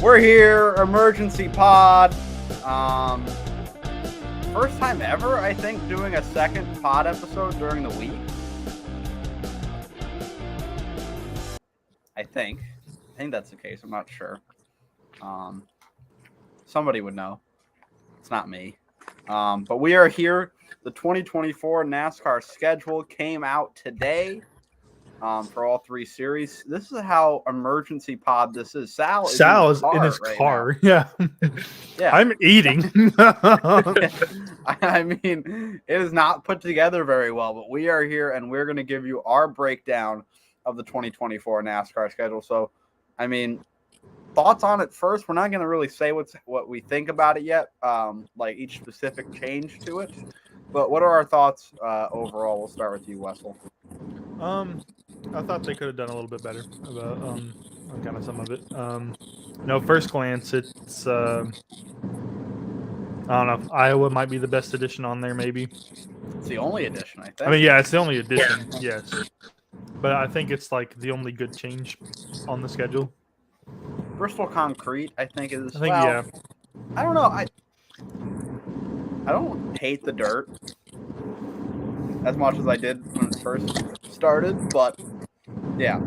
We're here, emergency pod. First time ever, I think, doing a second pod episode during the week. I think that's the case. I'm not sure. Somebody would know. It's not me. But we are here. The 2024 NASCAR schedule came out today. For all three series. This is how emergency pod this is. Sal is in his car. Yeah. Yeah. I'm eating. I mean, it is not put together very well, but we are here and we're going to give you our breakdown of the 2024 NASCAR schedule. So, I mean, thoughts on it first. We're not going to really say what we think about it yet, like each specific change to it. But what are our thoughts overall? We'll start with you, Wessel. I thought they could have done a little bit better about on kind of some of it. First glance, it's I don't know. Iowa might be the best addition on there, maybe. It's the only addition, I think. I mean, yeah, it's the only addition, yes. But I think it's like the only good change on the schedule. Bristol Concrete, I think is. I think yeah. I don't know. I don't hate the dirt as much as I did when it first started, but yeah.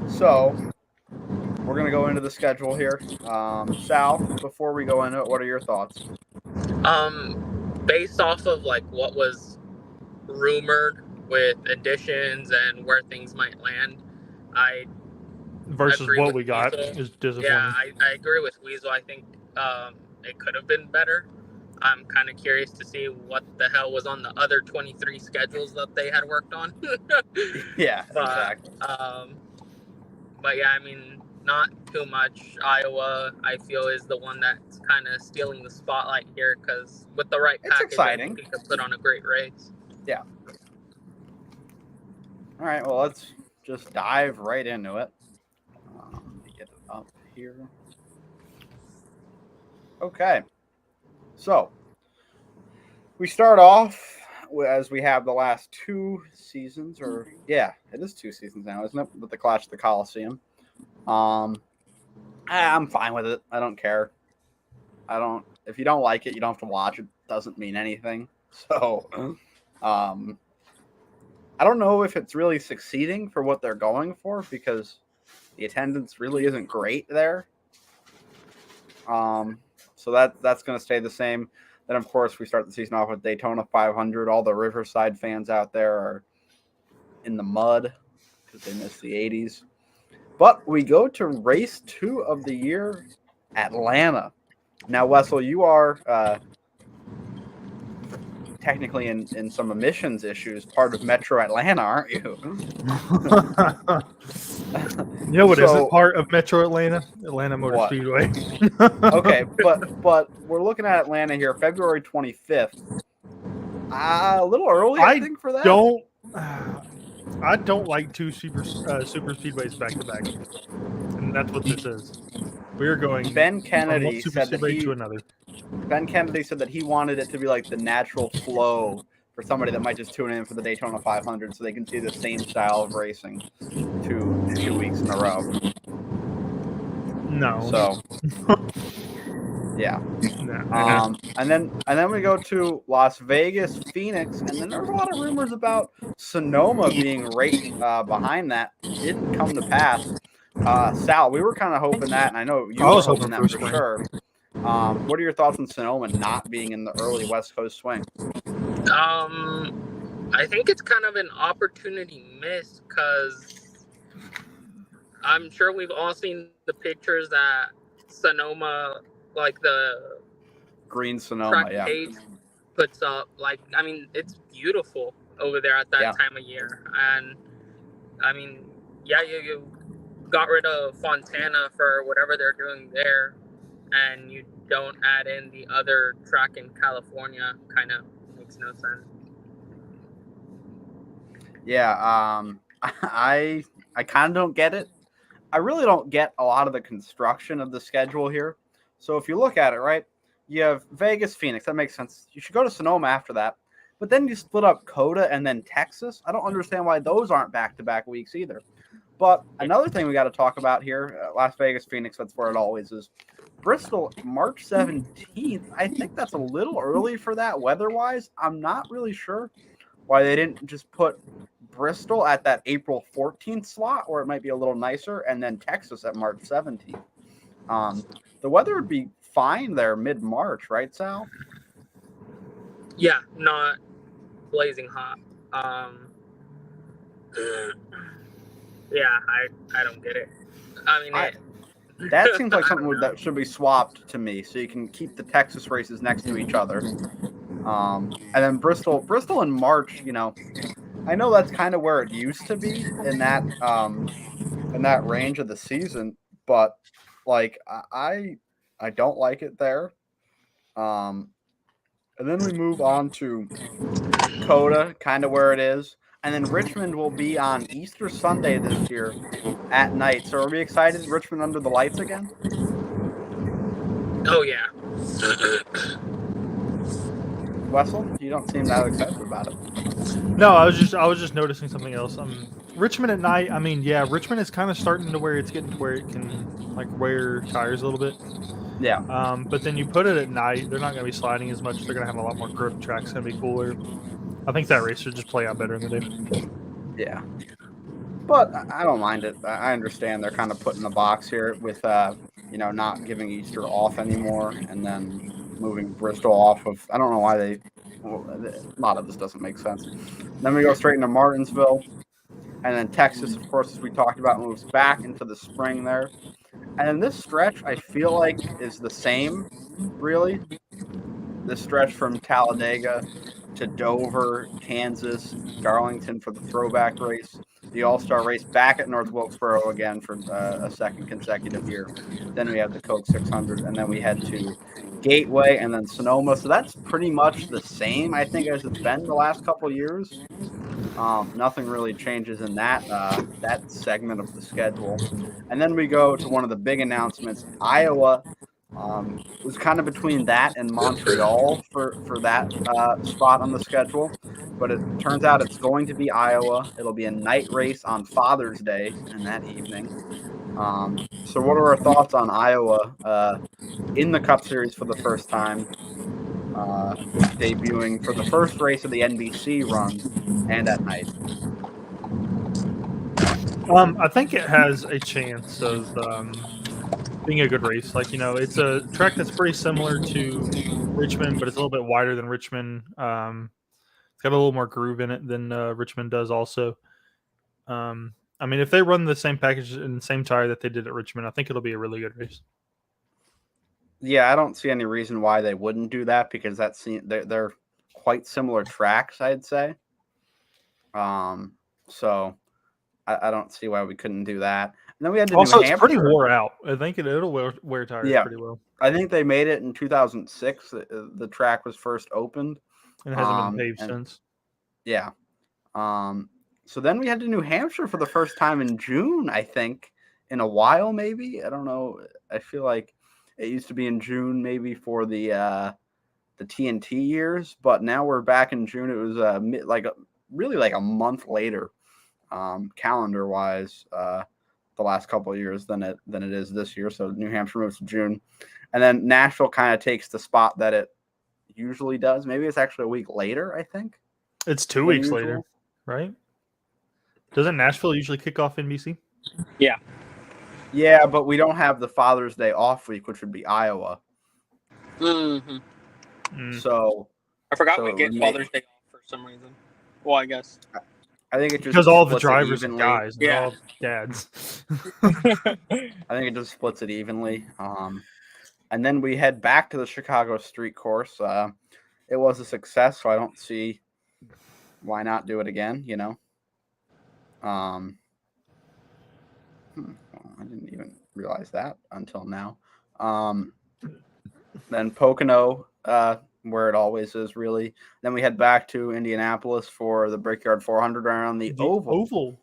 So we're gonna go into the schedule here. Sal, before we go into it, what are your thoughts? Based off of like what was rumored with additions and where things might land, versus what we got is disappointing. Yeah, I agree with Weasel. I think it could have been better. I'm kind of curious to see what the hell was on the other 23 schedules that they had worked on. Yeah, exactly. But yeah, I mean, not too much. Iowa, I feel, is the one that's kind of stealing the spotlight here because with the right package, exciting. We could put on a great race. Yeah. All right, well, let's just dive right into it. Let me get it up here. Okay. So, we start off as we have the last two seasons, or yeah, it is 2 seasons now, isn't it? With the Clash of the Coliseum. I'm fine with it. I don't care. If you don't like it, you don't have to watch it. It doesn't mean anything. So, I don't know if it's really succeeding for what they're going for because the attendance really isn't great there. So that's going to stay the same. Then, of course, we start the season off with Daytona 500. All the Riverside fans out there are in the mud because they missed the 80s. But we go to race 2 of the year, Atlanta. Now, Wessel, you are technically in some emissions issues, part of Metro Atlanta, aren't you? Yeah, what is it? Part of Metro Atlanta? Atlanta Motor Speedway. Okay, but we're looking at Atlanta here, February 25th. A little early, I think, for that. I don't like 2 super speedways back to back, and that's what this is. We're going. Ben Kennedy said to another. Ben Kennedy said that he wanted it to be like the natural flow for somebody that might just tune in for the Daytona 500 so they can see the same style of racing two weeks in a row. No. So, yeah. And then we go to Las Vegas, Phoenix, and then there's a lot of rumors about Sonoma being right behind that. Didn't come to pass. Sal, we were kind of hoping that, and I know you were hoping that for sure. What are your thoughts on Sonoma not being in the early West Coast swing? I think it's kind of an opportunity miss because I'm sure we've all seen the pictures that Sonoma, like the green Sonoma, page puts up. Like, I mean, it's beautiful over there at that time of year. And I mean, yeah, you got rid of Fontana for whatever they're doing there, and you don't add in the other track in California. Kind of makes no sense. Yeah, I kind of don't get it. I really don't get a lot of the construction of the schedule here. So if you look at it, right, you have Vegas, Phoenix. That makes sense. You should go to Sonoma after that. But then you split up Coda and then Texas. I don't understand why those aren't back-to-back weeks either. But another thing we got to talk about here, Las Vegas, Phoenix, that's where it always is. Bristol, March 17th. I think that's a little early for that weather-wise. I'm not really sure why they didn't just put Bristol at that April 14th slot, where it might be a little nicer, and then Texas at March 17th. The weather would be fine there mid-March, right, Sal? Yeah, not blazing hot. Yeah, I don't get it. I mean, that seems like something that should be swapped to me, so you can keep the Texas races next to each other. And then Bristol in March. I know that's kind of where it used to be in that range of the season, but like I don't like it there. And then we move on to Coda, kind of where it is. And then Richmond will be on Easter Sunday this year at night. So are we excited? Richmond under the lights again? oh yeah. Wessel, you don't seem that excited about it. No, I was just noticing something else. Richmond at night. I mean, yeah, Richmond is kind of starting to where it's getting to where it can like wear tires a little bit. Yeah. But then you put it at night, they're not going to be sliding as much. They're going to have a lot more grip. Track's going to be cooler. I think that race should just play out better in the day. Yeah. But I don't mind it. I understand they're kind of put in the box here with, not giving Easter off anymore and then moving Bristol off of. I don't know why a lot of this doesn't make sense. Then we go straight into Martinsville. And then Texas, of course, as we talked about, moves back into the spring there. And then this stretch, I feel like, is the same, really. This stretch from Talladega to Dover, Kansas, Darlington for the throwback race, the All-Star race back at North Wilkesboro again for a second consecutive year. Then we have the Coke 600, and then we head to Gateway and then Sonoma. So that's pretty much the same, I think, as it's been the last couple of years. Nothing really changes in that segment of the schedule. And then we go to one of the big announcements. Iowa was kind of between that and Montreal for that spot on the schedule. But it turns out it's going to be Iowa. It'll be a night race on Father's Day and that evening. So what are our thoughts on Iowa in the Cup Series for the first time? Debuting for the first race of the NBC run and at night. I think it has a chance of being a good race. Like, it's a track that's pretty similar to Richmond, but it's a little bit wider than Richmond. It's got a little more groove in it than Richmond does also. I mean, if they run the same package and the same tire that they did at Richmond, I think it'll be a really good race. Yeah, I don't see any reason why they wouldn't do that because they're quite similar tracks, I'd say. So I don't see why we couldn't do that. And then we had to also, New it's Hampshire. pretty wore out. I think it'll wear tires pretty well. I think they made it in 2006. The track was first opened. And it hasn't been paved since. Yeah. So then we had to New Hampshire for the first time in June, I think, in a while, maybe. I don't know. I feel like it used to be in June, maybe for the TNT years, but now we're back in June. It was really like a month later, calendar wise, the last couple of years than it is this year. So New Hampshire moves to June, and then Nashville kind of takes the spot that it usually does. Maybe it's actually a week later. I think it's 2 weeks later, right? Doesn't Nashville usually kick off NBC? Yeah. Yeah, but we don't have the Father's Day off week, which would be Iowa. Mm-hmm. So I forgot we get Father's Day off for some reason. Well, I guess I think it just because all the drivers and guys, yeah, all dads. I think it just splits it evenly. And then we head back to the Chicago Street Course. It was a success, so I don't see why not do it again. I didn't even realize that until now. Then Pocono, where it always is, really. Then we head back to Indianapolis for the Brickyard 400 around the Oval.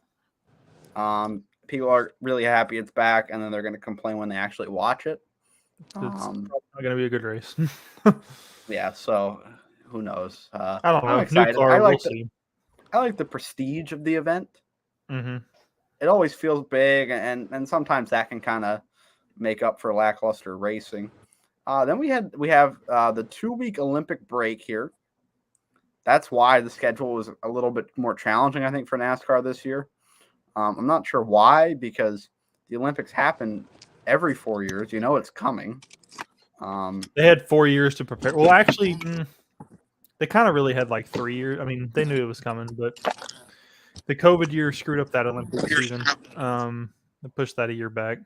People are really happy it's back, and then they're going to complain when they actually watch it. It's not Um, going to be a good race. yeah, so who knows? I don't know. I'm New excited. car, we'll see. I like the prestige of the event. Mm-hmm. It always feels big, and sometimes that can kind of make up for lackluster racing. Then we have the 2-week Olympic break here. That's why the schedule was a little bit more challenging, I think, for NASCAR this year. I'm not sure why, because the Olympics happen every 4 years. You know it's coming. They had 4 years to prepare. Well, actually, they kind of really had like 3 years. I mean, they knew it was coming, but the COVID year screwed up that Olympic season. They pushed that a year back.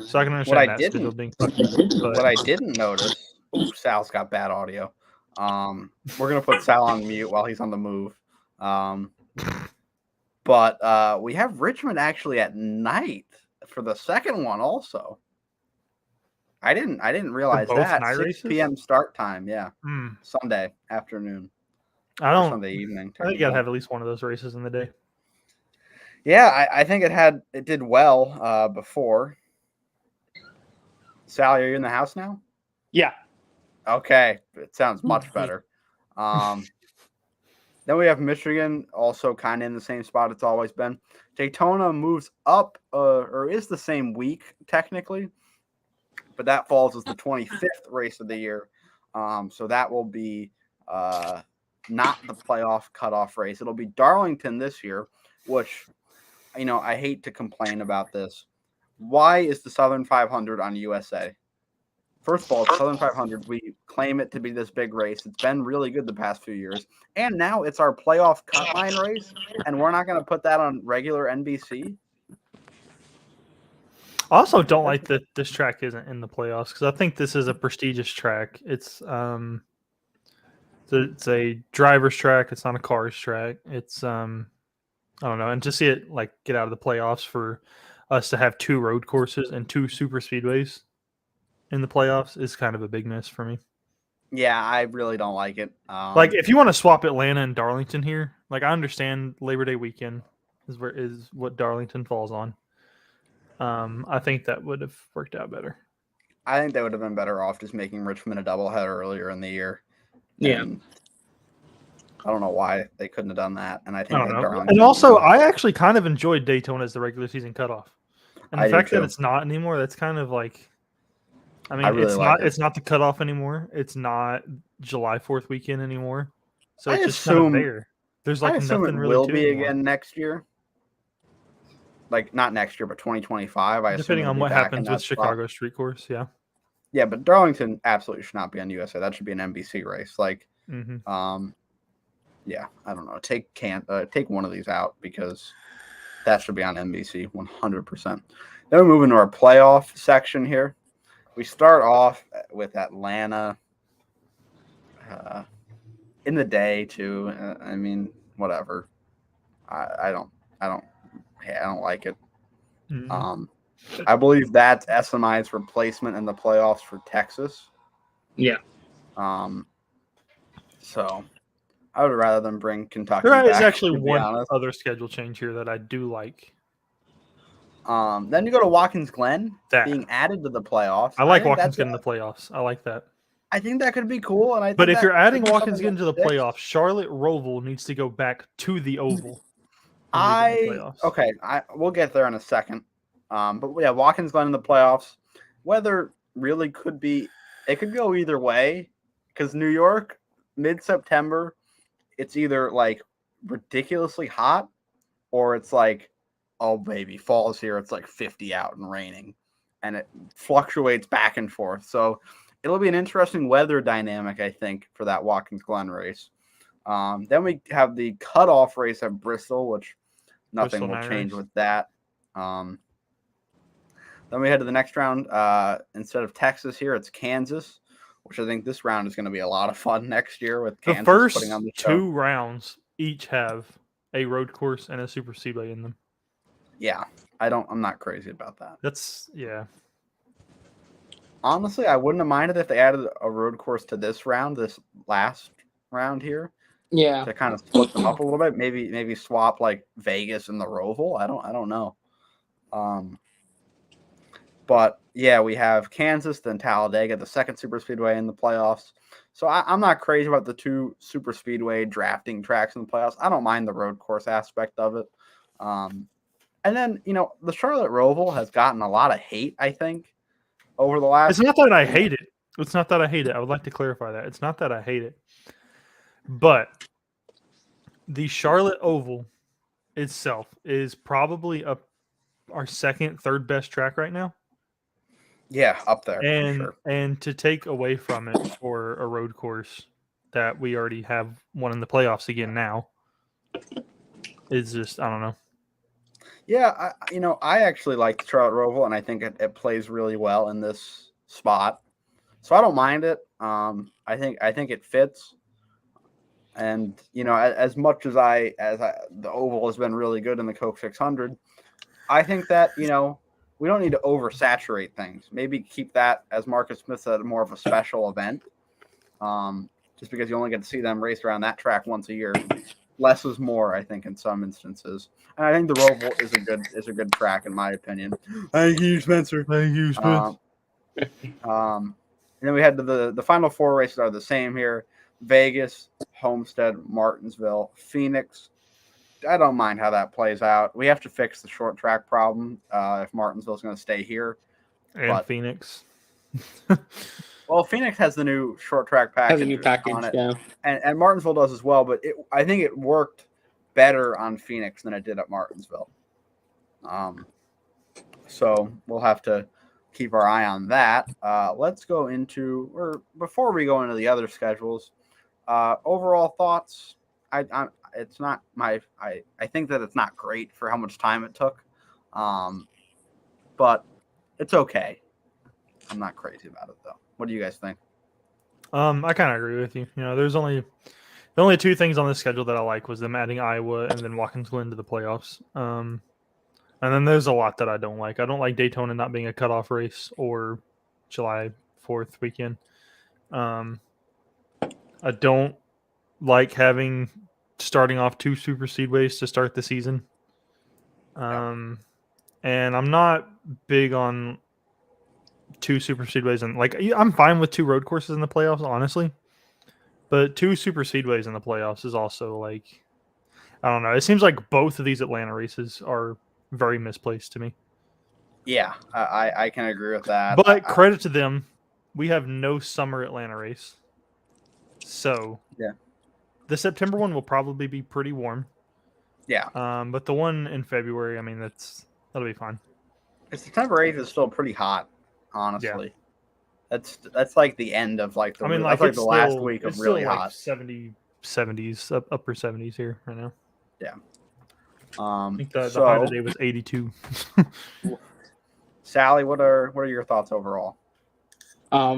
So I can understand that schedule being fucking. What I didn't notice. Ooh, Sal's got bad audio. We're gonna put Sal on mute while he's on the move. But we have Richmond actually at night for the second one also. I didn't realize that. 6 races? p.m. start time, yeah. Mm. Sunday afternoon. Sunday evening. I think you gotta have at least one of those races in the day. Yeah, I think it did well before. Sally, are you in the house now? Yeah. Okay. It sounds much better. Then we have Michigan also kind of in the same spot it's always been. Daytona moves up or is the same week technically, but that falls as the 25th race of the year. So that will be not the playoff cutoff race. It'll be Darlington this year, which, I hate to complain about this. Why is the Southern 500 on USA? First of all, Southern 500, we claim it to be this big race. It's been really good the past few years. And now it's our playoff cut line race, and we're not going to put that on regular NBC. I also don't like that this track isn't in the playoffs because I think this is a prestigious track. It's a driver's track. It's not a car's track. It's I don't know, and to see it like get out of the playoffs for us to have 2 road courses and 2 super speedways in the playoffs is kind of a big miss for me. Yeah, I really don't like it. Like if you want to swap Atlanta and Darlington here, like I understand Labor Day weekend is what Darlington falls on. I think that would have worked out better. I think they would have been better off just making Richmond a doubleheader earlier in the year. Yeah. And I don't know why they couldn't have done that. And I think Darlington. And also, I actually kind of enjoyed Daytona as the regular season cutoff. And the fact that it's not anymore, that's kind of like, I mean, it's not the cutoff anymore. It's not July 4th weekend anymore. So it's just kind of there. There's like nothing really will be again next year. Like not next year, but 2025. Depending on what happens with Chicago Street Course, yeah. Yeah, but Darlington absolutely should not be on USA. That should be an NBC race. Like, yeah, I don't know. Take one of these out because that should be on NBC 100%. Then we move into our playoff section here. We start off with Atlanta in the day too. I mean, whatever. I don't like it. Mm-hmm. I believe that's SMI's replacement in the playoffs for Texas. Yeah. So I would rather than bring Kentucky. There is back, actually one other schedule change here that I do like. Then you go to Watkins Glen being added to the playoffs. I like Watkins Glen in the playoffs. I like that. I think that could be cool. But if you're adding Watkins Glen to the playoffs, Charlotte Roval needs to go back to the Oval. We'll get there in a second. But yeah, Watkins Glen in the playoffs. Weather really could go either way because New York, mid-September, it's either like ridiculously hot or it's like, oh baby, fall's here. It's like 50 out and raining, and it fluctuates back and forth. So it'll be an interesting weather dynamic, I think, for that Watkins Glen race. Then we have the cutoff race at Bristol, which nothing will change with that. Then we head to the next round. Instead of Texas here, it's Kansas, which I think this round is going to be a lot of fun next year with Kansas. The first putting on the show. 2 rounds each have a road course and a super speedway in them. Yeah, I'm not crazy about that. Yeah. Honestly, I wouldn't have minded if they added a road course to this last round here. Yeah. To kind of split them up a little bit. Maybe swap like Vegas and the Roval. I don't know. But yeah, we have Kansas, then Talladega, the second super speedway in the playoffs. So I'm not crazy about the two super speedway drafting tracks in the playoffs. I don't mind the road course aspect of it. And then, the Charlotte Roval has gotten a lot of hate, I think, over the last. It's not that I hate it. It's not that I hate it. I would like to clarify that. It's not that I hate it. But the Charlotte Oval itself is probably our second, third best track right now. Yeah, up there for sure. And to take away from it for a road course that we already have one in the playoffs again now is just, I don't know. Yeah, I actually like the Charlotte Roval, and I think it plays really well in this spot. So I don't mind it. I think it fits. And as much as the Oval has been really good in the Coke 600, I think that we don't need to oversaturate things. Maybe keep that, as Marcus Smith said, more of a special event. Just because you only get to see them race around that track once a year. Less is more, I think, in some instances. And I think the Roval is a good track, in my opinion. Thank you, Spencer. Thank you, Spencer. And then we had the final four races are the same here: Vegas, Homestead, Martinsville, Phoenix. I don't mind how that plays out. We have to fix the short track problem if Martinsville's going to stay here. And Phoenix. Well, Phoenix has the new short track package. Has a new package, on it, yeah. And Martinsville does as well, but I think it worked better on Phoenix than it did at Martinsville. So we'll have to keep our eye on that. Let's go into, or before we go into the other schedules, overall thoughts. I think that it's not great for how much time it took, but it's okay. I'm not crazy about it though. What do you guys think? I kind of agree with you. There's the only two things on this schedule that I like was them adding Iowa and then Watkins Glen to the playoffs. And then there's a lot that I don't like. I don't like Daytona not being a cutoff race or July 4th weekend. I don't like starting off two super speedways to start the season. And I'm not big on two super speedways, and I'm fine with two road courses in the playoffs, honestly. But two super speedways in the playoffs is also I don't know. It seems like both of these Atlanta races are very misplaced to me. Yeah, I can agree with that. But credit to them, we have no summer Atlanta race. So yeah, the September one will probably be pretty warm. Yeah. But the one in February, I mean, that'll be fine. September 8th is still pretty hot, honestly. Yeah. That's like the end of the the last week of really hot. 70s, upper 70s here right now. Yeah. I think the high today was 82. Sally, what are your thoughts overall? I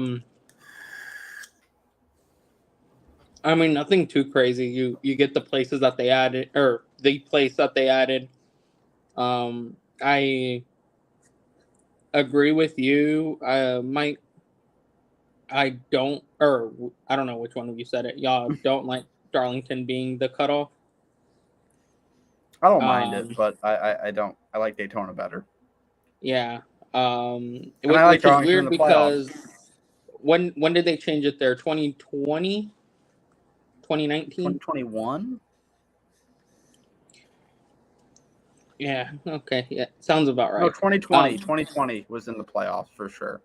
mean, nothing too crazy. You get the places that they added, or the place that they added. I agree with you. I don't know which one of you said it. Y'all don't like Darlington being the cutoff. I don't mind it, but I don't. I like Daytona better. Yeah. And I like which is weird because when did they change it there? 2020? 2019? 2021? Yeah, okay. Yeah, sounds about right. No, 2020. 2020 was in the playoffs for sure.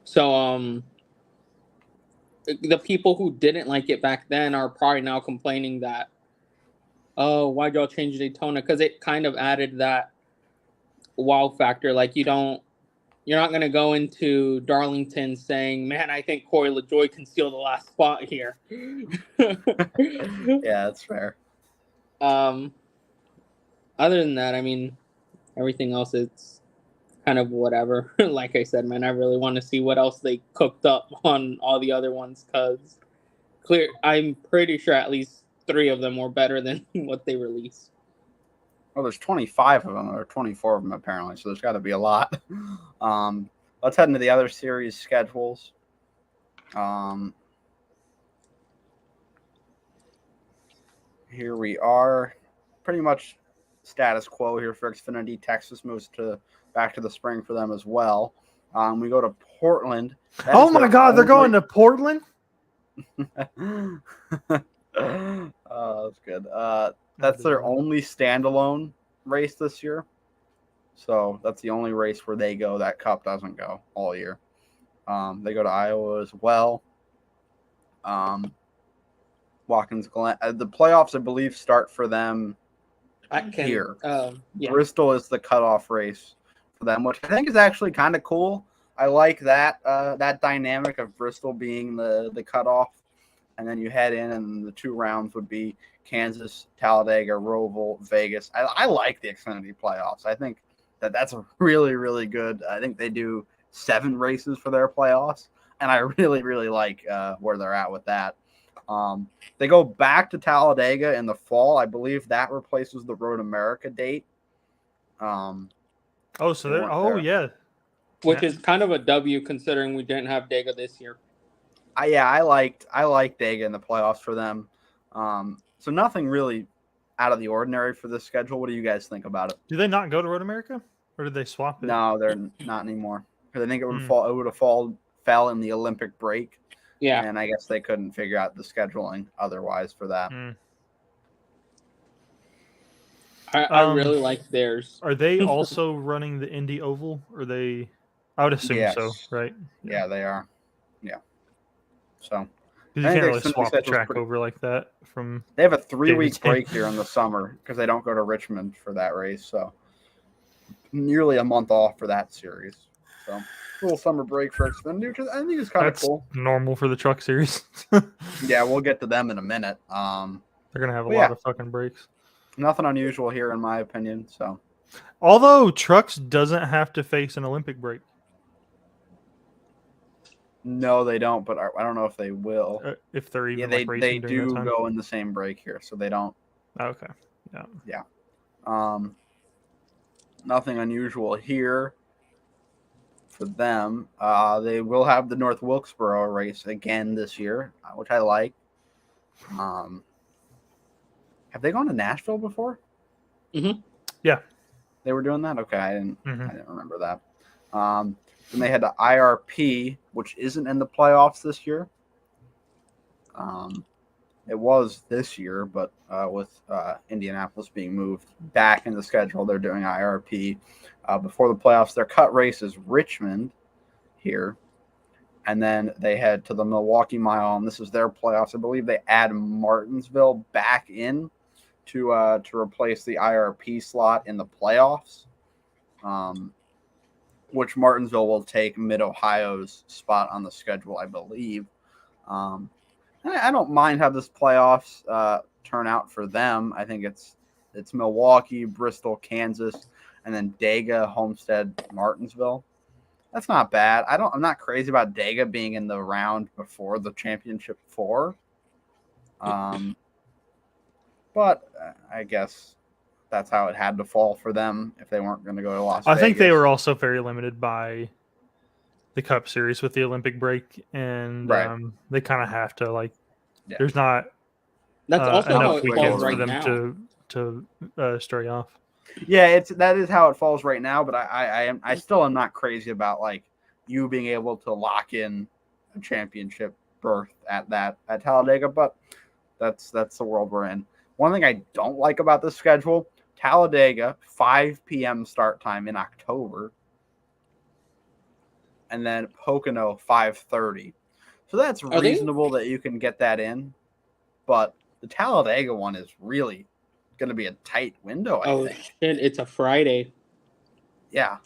So, the people who didn't like it back then are probably now complaining that, oh, why'd y'all change Daytona? Because it kind of added that wow factor. You're not going to go into Darlington saying, man, I think Corey LaJoie can steal the last spot here. Yeah, that's fair. Other than that, I mean, everything else, it's kind of whatever. Like I said, man, I really want to see what else they cooked up on all the other ones, because I'm pretty sure at least 3 of them were better than what they released. Well, there's 25 of them, or 24 of them apparently, so there's got to be a lot. Let's head into the other series schedules. Here we are, pretty much status quo here for Xfinity. Texas moves to back to the spring for them as well. We go to Portland. That Oh is my their God, they're going only- to Portland. That's good. That's their only standalone race this year. So that's the only race where they go. That Cup doesn't go all year. They go to Iowa as well. Watkins Glen. The playoffs, I believe, start for them here. Yeah. Bristol is the cutoff race for them, which I think is actually kind of cool. I like that that dynamic of Bristol being the cutoff, and then you head in, and the 2 rounds would be Kansas, Talladega, Roval, Vegas. I like the Xfinity playoffs. I think that's a really, really good. I think they do 7 races for their playoffs, and I really, really like where they're at with that. They go back to Talladega in the fall. I believe that replaces the Road America date. So they they're weren't there. yeah. Which is kind of a W considering we didn't have Dega this year. I liked Dega in the playoffs for them. So nothing really out of the ordinary for this schedule. What do you guys think about it? Do they not go to Road America, or did they swap it? No, they're not anymore. Because I think it would fall. It would have fell in the Olympic break. Yeah. And I guess they couldn't figure out the scheduling otherwise for that. I really like theirs. Are they also running the Indy Oval? Or they? I would assume so, right? Yeah, they are. Yeah. So because you can't really swap the track over like that. They have a 3-week break here in the summer because they don't go to Richmond for that race. So nearly a month off for that series. So a little summer break for Xfinity, which I think is kind of cool. Normal for the Truck Series. Yeah, we'll get to them in a minute. They're gonna have a lot of fucking breaks. Nothing unusual here, in my opinion. So, although Trucks doesn't have to face an Olympic break. No, they don't. But I don't know if they will. If they're even they do go in the same break here, so they don't. Okay. Yeah. Nothing unusual here for them. They will have the North Wilkesboro race again this year, which I like. Have they gone to Nashville before? Mm-hmm. Yeah. They were doing that? Okay, I didn't remember that. Then they had the IRP, which isn't in the playoffs this year. It was this year, but with Indianapolis being moved back in the schedule, they're doing IRP. Before the playoffs, their cut race is Richmond here. And then they head to the Milwaukee Mile, and this is their playoffs. I believe they add Martinsville back in to replace the IRP slot in the playoffs, which Martinsville will take Mid-Ohio's spot on the schedule, I believe. I don't mind how this playoffs turn out for them. I think it's Milwaukee, Bristol, Kansas, and then Dega, Homestead, Martinsville. That's not bad. I'm not crazy about Dega being in the round before the championship 4. But I guess that's how it had to fall for them if they weren't going to go to Las Vegas. I think they were also very limited by the Cup Series with the Olympic break, and they kind of have to there's not that's also how enough it weekends falls right for them now. to stray off. Yeah, that is how it falls right now. But I still am not crazy about you being able to lock in a championship berth at Talladega. But that's the world we're in. One thing I don't like about this schedule: Talladega 5 p.m. start time in October, and then Pocono 5:30. So that's reasonable that you can get that in, but the Talladega one is really going to be a tight window. I think. Shit! It's a Friday. Yeah.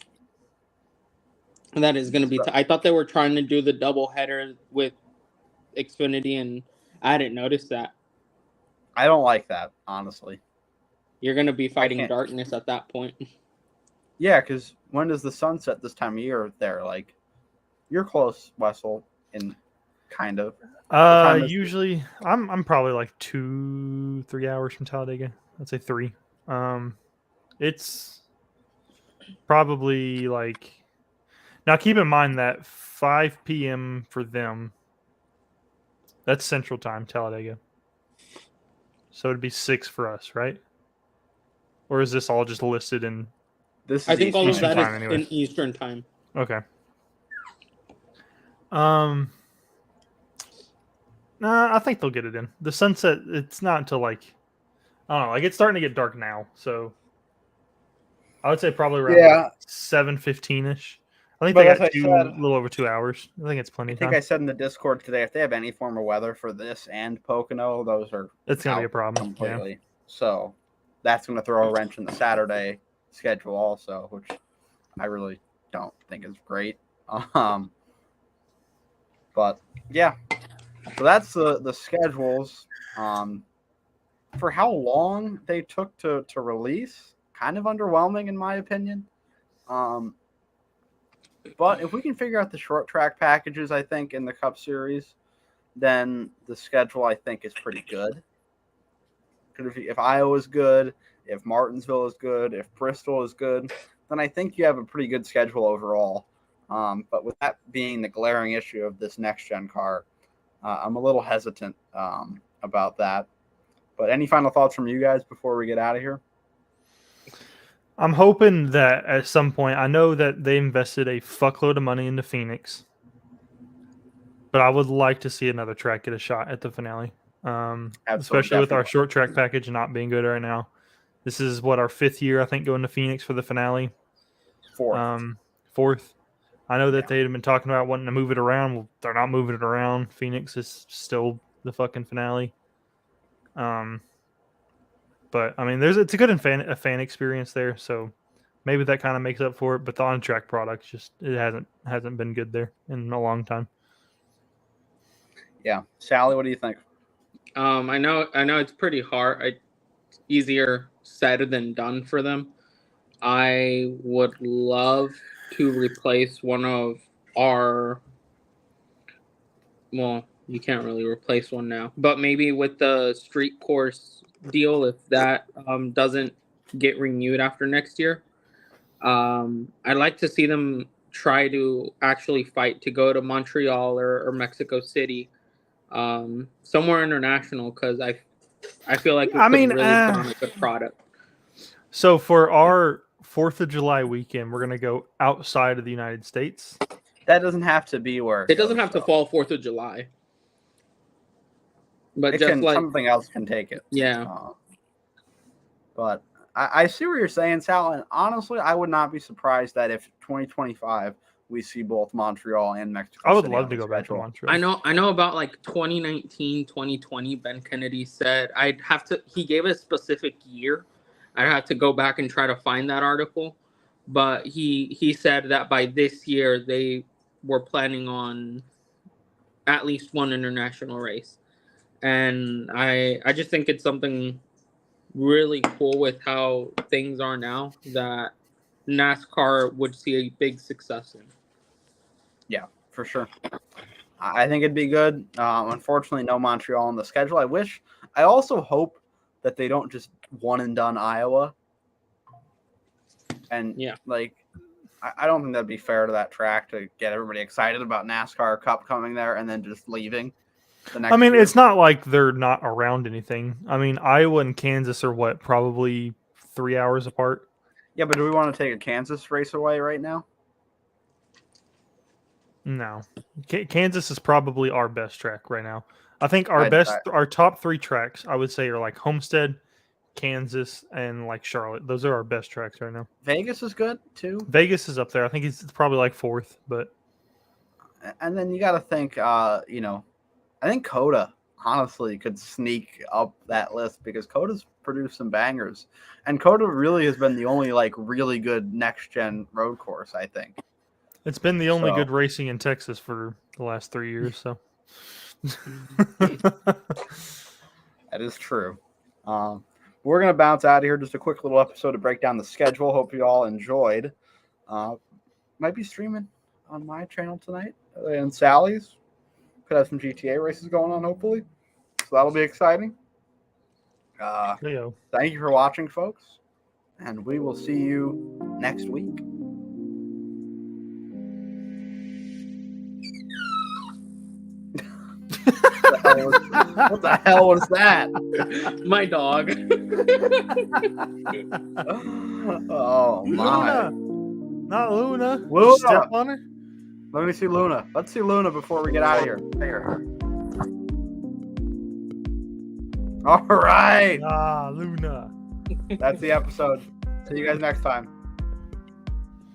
That is going to be. I thought they were trying to do the double header with Xfinity, and I didn't notice that. I don't like that, honestly. You're going to be fighting darkness at that point. Yeah, because when does the sun set this time of year there? You're close, Wessel, in kind of. Usually, I'm probably 2-3 hours from Talladega. I'd say 3. It's probably now keep in mind that 5 p.m. for them, that's Central Time, Talladega. So it'd be 6 for us, right? Or is this all just listed in This is I think all of Eastern that time is anyway. in Eastern time. Okay. Nah, I think they'll get it in. The sunset, it's not until like, I don't know, like it's starting to get dark now, so I would say probably around like 7:15ish. I think But they as got I said, a little over 2 hours. I think it's plenty I of think time. I said in the Discord today, if they have any form of weather for this and Pocono, those are It's gonna be a out problem. completely. So that's going to throw a wrench in the Saturday schedule also, which I really don't think is great. But yeah, so that's the schedules. For how long they took to release, kind of underwhelming in my opinion. But if we can figure out the short track packages, I think in the Cup Series, then the schedule I think is pretty good. Because if Iowa's good, if Martinsville is good, if Bristol is good, then I think you have a pretty good schedule overall. But with that being the glaring issue of this next gen car, I'm a little hesitant about that. But any final thoughts from you guys before we get out of here? I'm hoping that at some point, I know that they invested a fuckload of money into Phoenix, but I would like to see another track get a shot at the finale. Especially with our definitely. short track package not being good right now. This is what our 5th year, I think, going to Phoenix for the finale. Fourth. I know that they had been talking about wanting to move it around. Well, they're not moving it around. Phoenix is still the fucking finale. But I mean, it's a good fan experience there, so maybe that kind of makes up for it. But the on track product it hasn't been good there in a long time. Yeah, Sally, what do you think? I know it's pretty hard. Easier said than done for them. I would love to replace one of our. Well, you can't really replace one now, but maybe with the street course deal, if that doesn't get renewed after next year, I'd like to see them try to actually fight to go to Montreal or Mexico City, somewhere international, because I feel like we could really put on a good product. So for our 4th of July weekend, we're gonna go outside of the United States. That doesn't have to be where it doesn't have to fall 4th of July. But it just can, like something else can take it. Yeah. But I see what you're saying, Sal. And honestly, I would not be surprised that if 2025 we see both Montreal and Mexico. I would City love on to the go back to schedule. Montreal. I know about like 2019, 2020. Ben Kennedy said he gave a specific year. I'd have to go back and try to find that article. But he said that by this year they were planning on at least one international race. And I just think it's something really cool with how things are now that NASCAR would see a big success in. Yeah, for sure. I think it'd be good. Unfortunately, no Montreal on the schedule. I also hope that they don't just one and done Iowa. And I don't think that'd be fair to that track to get everybody excited about NASCAR Cup coming there and then just leaving. I mean, it's not like they're not around anything. I mean, Iowa and Kansas are probably 3 hours apart. Yeah, but do we want to take a Kansas race away right now? No. Kansas is probably our best track right now. I think our top 3 tracks, I would say, are like Homestead, Kansas, and like Charlotte. Those are our best tracks right now. Vegas is good too. Vegas is up there. I think it's probably like 4th, but. And then you got to think, I think Coda honestly could sneak up that list because Coda's produced some bangers, and Coda really has been the only really good next gen road course. I think it's been the only good racing in Texas for the last 3 years. So that is true. We're gonna bounce out of here. Just a quick little episode to break down the schedule. Hope you all enjoyed. Might be streaming on my channel tonight and Sally's. Could have some GTA races going on, hopefully. So that'll be exciting. Thank you for watching, folks. And we will see you next week. What the hell was that? My dog. Oh my! Luna, not Luna. Luna! Step on her. Let me see Luna. Let's see Luna before we get out of here. All right, Ah, Luna. that's the episode. See you guys next time.